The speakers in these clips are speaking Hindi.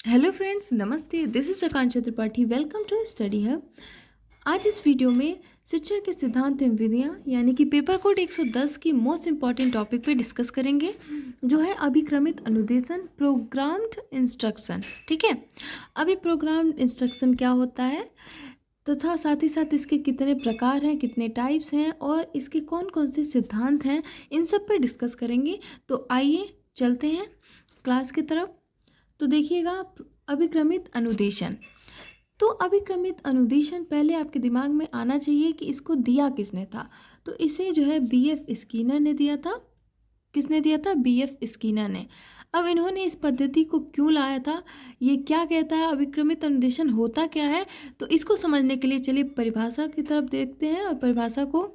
हेलो फ्रेंड्स, नमस्ते। This is Akanksha Tripathi. Welcome to study hub. आज इस वीडियो में शिक्षण के सिद्धांत एवं विधियाँ यानी कि पेपर कोड 110 की मोस्ट इम्पॉर्टेंट टॉपिक पे डिस्कस करेंगे, जो है अभिक्रमित अनुदेशन, प्रोग्राम्ड इंस्ट्रक्शन। ठीक है, अभी प्रोग्राम्ड इंस्ट्रक्शन क्या होता है तथा साथ ही साथ इसके कितने प्रकार हैं, कितने टाइप्स हैं और इसके कौन कौन से सिद्धांत हैं, इन सब पे डिस्कस करेंगे। तो आइए चलते हैं क्लास की तरफ। तो देखिएगा, अभिक्रमित अनुदेशन। तो अभिक्रमित अनुदेशन पहले आपके दिमाग में आना चाहिए कि इसको दिया किसने था। तो इसे जो है बीएफ स्किनर ने दिया था। किसने दिया था? बीएफ स्किनर ने। अब इन्होंने इस पद्धति को क्यों लाया था, ये क्या कहता है, अभिक्रमित अनुदेशन होता क्या है, तो इसको समझने के लिए चलिए परिभाषा की तरफ देखते हैं और परिभाषा को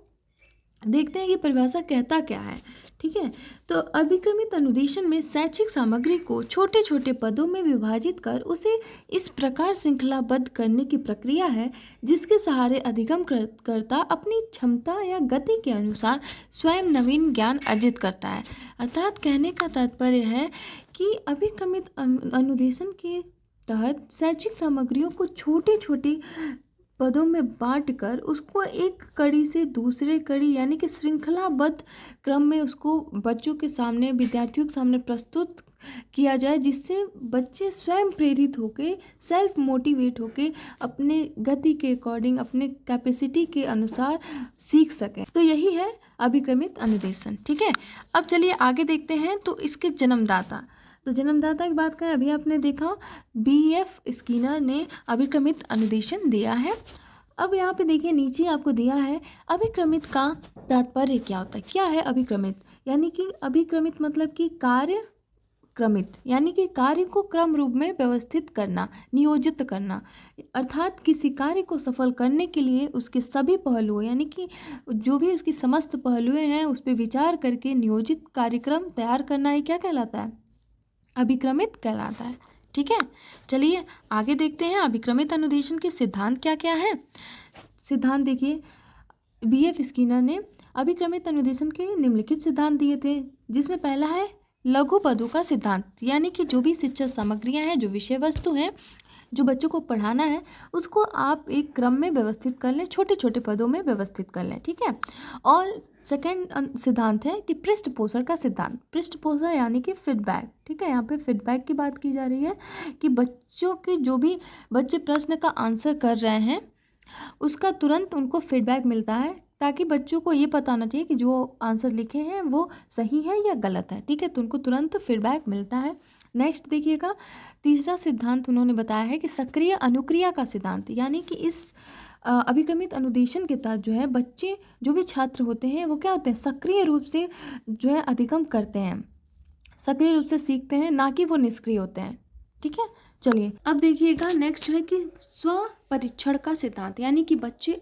देखते हैं कि परिभाषा कहता क्या है। ठीक है, तो अभिक्रमित अनुदेशन में शैक्षिक सामग्री को छोटे छोटे पदों में विभाजित कर उसे इस प्रकार श्रृंखलाबद्ध करने की प्रक्रिया है जिसके सहारे अधिगम करता अपनी क्षमता या गति के अनुसार स्वयं नवीन ज्ञान अर्जित करता है। अर्थात कहने का तात्पर्य है कि अभिक्रमित अनुदेशन के तहत शैक्षिक सामग्रियों को छोटे छोटे पदों में बांटकर उसको एक कड़ी से दूसरे कड़ी यानी कि श्रृंखलाबद्ध क्रम में उसको बच्चों के सामने, विद्यार्थियों के सामने प्रस्तुत किया जाए, जिससे बच्चे स्वयं प्रेरित होके, सेल्फ मोटिवेट होके अपने गति के अकॉर्डिंग, अपने कैपेसिटी के अनुसार सीख सकें। तो यही है अभिक्रमित अनुदेशन। ठीक है, अब चलिए आगे देखते हैं। तो इसके जन्मदाता, तो जन्मदाता की बात करें, अभी आपने देखा बीएफ स्किनर ने अभिक्रमित अनुदेशन दिया है। अब यहाँ पे देखिए नीचे आपको दिया है अभिक्रमित का तात्पर्य क्या होता है। क्या है अभिक्रमित? यानी कि अभिक्रमित मतलब कि कार्य क्रमित, यानी कि कार्य को क्रम रूप में व्यवस्थित करना, नियोजित करना। अर्थात किसी कार्य को सफल करने के लिए उसके सभी पहलुओं यानी कि जो भी उसकी समस्त पहलुएं हैं उस पर विचार करके नियोजित कार्यक्रम तैयार करना ही क्या कहलाता है? अभिक्रमित कहलाता है। ठीक है, चलिए आगे देखते हैं अभिक्रमित अनुदेशन के सिद्धांत क्या क्या है। सिद्धांत देखिए, बीएफ स्किनर ने अभिक्रमित अनुदेशन के निम्नलिखित सिद्धांत दिए थे, जिसमें पहला है लघु पदों का सिद्धांत, यानी कि जो भी शिक्षा सामग्रियां हैं, जो विषय वस्तु हैं, जो बच्चों को पढ़ाना है, उसको आप एक क्रम में व्यवस्थित कर लें, छोटे छोटे पदों में व्यवस्थित कर लें। ठीक है, और सेकंड सिद्धांत है कि पृष्ठपोषण का सिद्धांत। पृष्ठपोषण यानी कि फीडबैक। ठीक है, यहाँ पे फीडबैक की बात की जा रही है कि बच्चों के जो भी बच्चे प्रश्न का आंसर कर रहे हैं उसका तुरंत उनको फीडबैक मिलता है, ताकि बच्चों को ये पता होना चाहिए कि जो आंसर लिखे हैं वो सही है या गलत है। ठीक है, तो उनको तुरंत फीडबैक मिलता है। नेक्स्ट देखिएगा, तीसरा सिद्धांत उन्होंने बताया है कि सक्रिय अनुक्रिया का सिद्धांत, यानी कि इस अभिक्रमित अनुदेशन के तहत जो है बच्चे, जो भी छात्र होते हैं, वो क्या होते हैं, सक्रिय रूप से जो है अधिगम करते हैं, सक्रिय रूप से सीखते हैं, ना कि वो निष्क्रिय होते हैं। ठीक है, चलिए अब देखिएगा नेक्स्ट है कि स्व परीक्षण का सिद्धांत, यानी कि बच्चे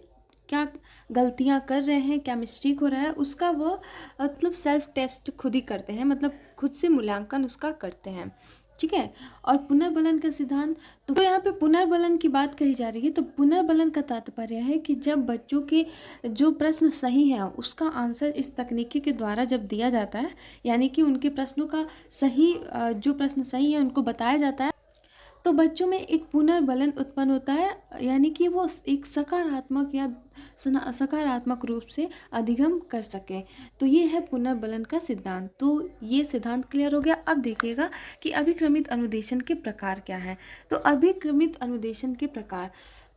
क्या गलतियां कर रहे हैं, क्या मिस्टेक हो रहा है, उसका वो मतलब सेल्फ टेस्ट खुद ही करते हैं, मतलब खुद से मूल्यांकन उसका करते हैं। ठीक है, और पुनर्बलन का सिद्धांत, तो यहाँ पे पुनर्बलन की बात कही जा रही है। तो पुनर्बलन का तात्पर्य है कि जब बच्चों के जो प्रश्न सही है उसका आंसर इस तकनीकी के द्वारा जब दिया जाता है, यानी कि उनके प्रश्नों का सही जो प्रश्न सही है उनको बताया जाता है, तो बच्चों में एक पुनर्बलन उत्पन्न होता है, यानी कि वो एक सकारात्मक या सकारात्मक रूप से अधिगम कर सके। तो ये है पुनर्बलन का सिद्धांत। तो ये सिद्धांत क्लियर हो गया। अब देखिएगा कि अभिक्रमित अनुदेशन के प्रकार क्या है। तो अभिक्रमित अनुदेशन के प्रकार,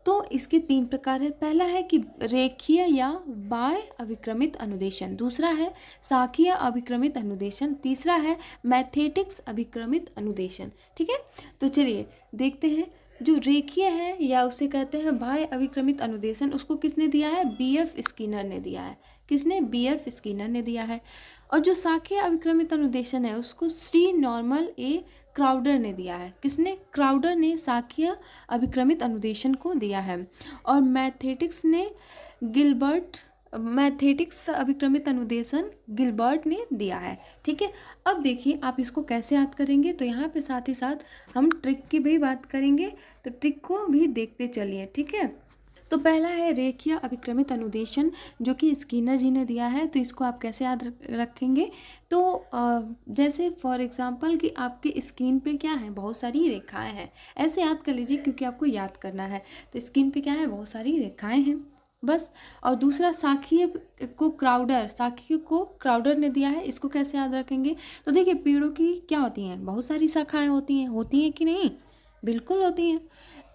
तो इसके 3 प्रकार है। पहला है कि रेखीय या बाह्य अभिक्रमित अनुदेशन, दूसरा है शाखीय अभिक्रमित अनुदेशन, तीसरा है मैथेटिक्स अभिक्रमित अनुदेशन। ठीक है, तो चलिए देखते हैं। जो रेखीय है या उसे कहते हैं बाह्य अभिक्रमित अनुदेशन, उसको किसने दिया है? बीएफ स्किनर ने दिया है। किसने? बीएफ स्किनर ने दिया है। और जो शाखीय अभिक्रमित अनुदेशन है उसको श्री नॉर्मल ए क्राउडर ने दिया है। किसने? क्राउडर ने शाखीय अभिक्रमित अनुदेशन को दिया है। और मैथेटिक्स अभिक्रमित अनुदेशन गिलबर्ट ने दिया है। ठीक है, अब देखिए आप इसको कैसे याद करेंगे। तो यहाँ पे साथ ही साथ हम ट्रिक की भी बात करेंगे, तो ट्रिक को भी देखते चलिए। ठीक है, तो पहला है रेखीय अभिक्रमित अनुदेशन, जो कि स्किनर जी ने दिया है। तो इसको आप कैसे याद रखेंगे? तो जैसे फॉर एग्जांपल कि आपके स्किन पे क्या है, बहुत सारी रेखाएं हैं, ऐसे याद कर लीजिए क्योंकि आपको याद करना है। तो स्किन पे क्या है, बहुत सारी रेखाएं हैं बस। और दूसरा साखी को क्राउडर ने दिया है, इसको कैसे याद रखेंगे? तो देखिए, पेड़ों की क्या होती हैं, बहुत सारी शाखाएं होती हैं कि नहीं? बिल्कुल होती हैं।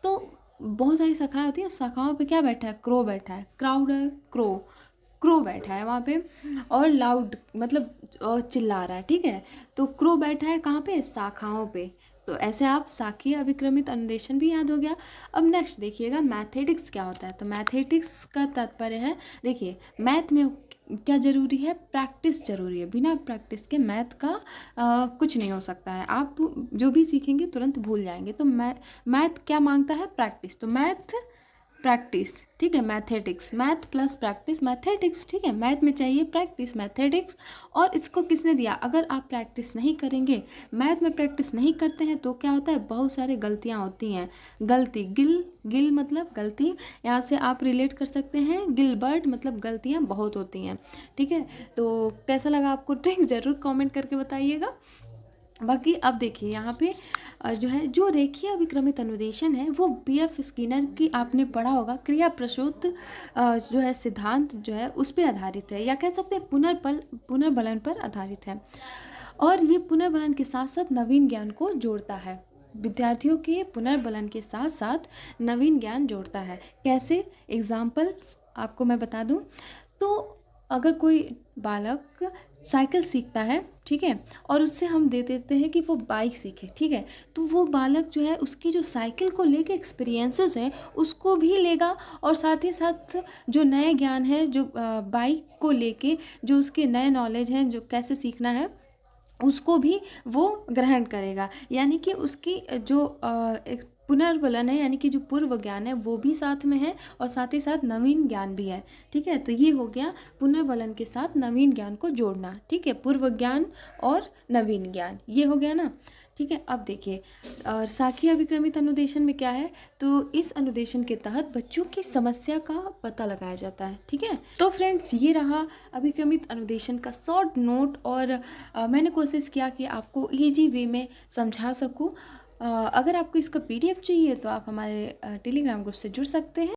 तो बहुत सारी शाखाएं होती हैं, शाखाओं पे क्या बैठा है, क्रो बैठा है, क्राउडर क्रो, क्रो बैठा है वहाँ पे। और लाउड मतलब चिल्ला रहा है, ठीक है। तो क्रो बैठा है कहाँ पे, शाखाओं पे। तो ऐसे आप शाखीय अभिक्रमित अनुदेशन भी याद हो गया। अब नेक्स्ट देखिएगा, मैथेटिक्स क्या होता है। तो मैथेटिक्स का तात्पर्य है, देखिए मैथ में क्या जरूरी है, प्रैक्टिस जरूरी है। बिना प्रैक्टिस के मैथ का कुछ नहीं हो सकता है। आप जो भी सीखेंगे तुरंत भूल जाएंगे। तो मैथ क्या मांगता है, प्रैक्टिस। तो मैथ प्रैक्टिस, ठीक है। मैथेटिक्स, मैथ प्लस प्रैक्टिस मैथेटिक्स, ठीक है। मैथ में चाहिए प्रैक्टिस, मैथेटिक्स। और इसको किसने दिया, अगर आप प्रैक्टिस नहीं करेंगे, मैथ में प्रैक्टिस नहीं करते हैं, तो क्या होता है, बहुत सारी गलतियां होती हैं। गलती, गिल मतलब गलती, यहाँ से आप रिलेट कर सकते हैं। गिलबर्ट मतलब गलतियां बहुत होती हैं, ठीक है। तो कैसा लगा आपको ट्रिक, ज़रूर कमेंट करके बताइएगा। बाकी अब देखिए यहाँ पे जो है, जो रेखीय अभिक्रमित अनुदेशन है वो बीएफ स्किनर की आपने पढ़ा होगा, क्रिया प्रसूत जो है सिद्धांत जो है उस पर आधारित है, या कह सकते हैं पुनर्बलन पर आधारित है। और ये पुनर्बलन के साथ साथ नवीन ज्ञान को जोड़ता है। विद्यार्थियों के पुनर्बलन के साथ साथ नवीन ज्ञान जोड़ता है। कैसे, एग्जाम्पल आपको मैं बता दूं। तो अगर कोई बालक साइकिल सीखता है, ठीक है, और उससे हम दे देते हैं कि वो बाइक सीखे, ठीक है, तो वो बालक जो है उसकी जो साइकिल को लेके एक्सपीरियंसेस है उसको भी लेगा, और साथ ही साथ जो नए ज्ञान है, जो बाइक को लेके जो उसके नए नॉलेज हैं, जो कैसे सीखना है, उसको भी वो ग्रहण करेगा। यानी कि उसकी जो एक पुनर्बलन है, यानी कि जो पूर्व ज्ञान है वो भी साथ में है, और साथ ही साथ नवीन ज्ञान भी है, ठीक है। तो ये हो गया पुनर्बलन के साथ नवीन ज्ञान को जोड़ना, ठीक है। पूर्व ज्ञान और नवीन ज्ञान, ये हो गया ना, ठीक है। अब देखिए, और शाखीय अभिक्रमित अनुदेशन में क्या है, तो इस अनुदेशन के तहत बच्चों की समस्या का पता लगाया जाता है, ठीक है। तो फ्रेंड्स, ये रहा अभिक्रमित अनुदेशन का शॉर्ट नोट, और मैंने कोशिश किया कि आपको इजी वे में समझा सकूं। अगर आपको इसका पीडीएफ चाहिए तो आप हमारे टेलीग्राम ग्रुप से जुड़ सकते हैं।